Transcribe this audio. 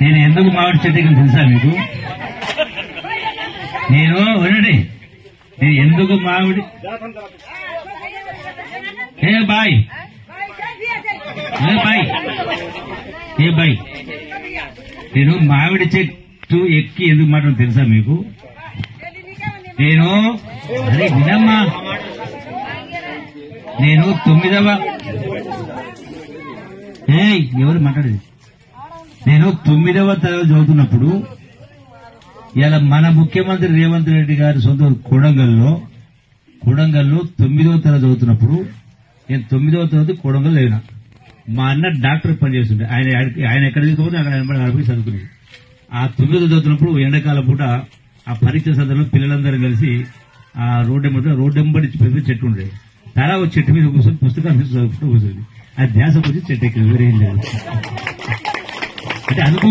నేను ఎందుకు మామిడి చెట్టు ఎక్కిన తెలుసా మీకు? నేను ఎందుకు మామిడి బాయ్ నేను మామిడి చెట్టు ఎక్కి ఎందుకు మాట్లాడు తెలుసా మీకు? నేను వినమ్మా, నేను 9వ ఎవరు మాట్లాడేది? నేను 9వ తరగతి చదువుతున్నప్పుడు ఇలా మన ముఖ్యమంత్రి రేవంత్ రెడ్డి గారి సొంత కొడంగల్లో 9వ తరగతి చదువుతున్నప్పుడు నేను 9వ తరగతి కొడంగల్ లేనా. మా అన్న డాక్టర్ పనిచేస్తుండే. ఆయన ఎక్కడ తీసుకుపోతే అక్కడ ఆడిపోయి చదువుకునేది. ఆ 9వ చదువుతున్నప్పుడు ఎండాకాలం పూట ఆ పరీక్ష సందర్భంలో పిల్లలందరూ కలిసి ఆ రోడ్డెంబడి పెద్ద చెట్టు ఉండేది. తలా ఒక చెట్టు మీద కూర్చొని పుస్తకాలు చదువుకుంటూ కూర్చొని ఆ ధ్యాస వచ్చి చెట్టు ఎక్కింది. వేరేం లేదు అంటే అనుకో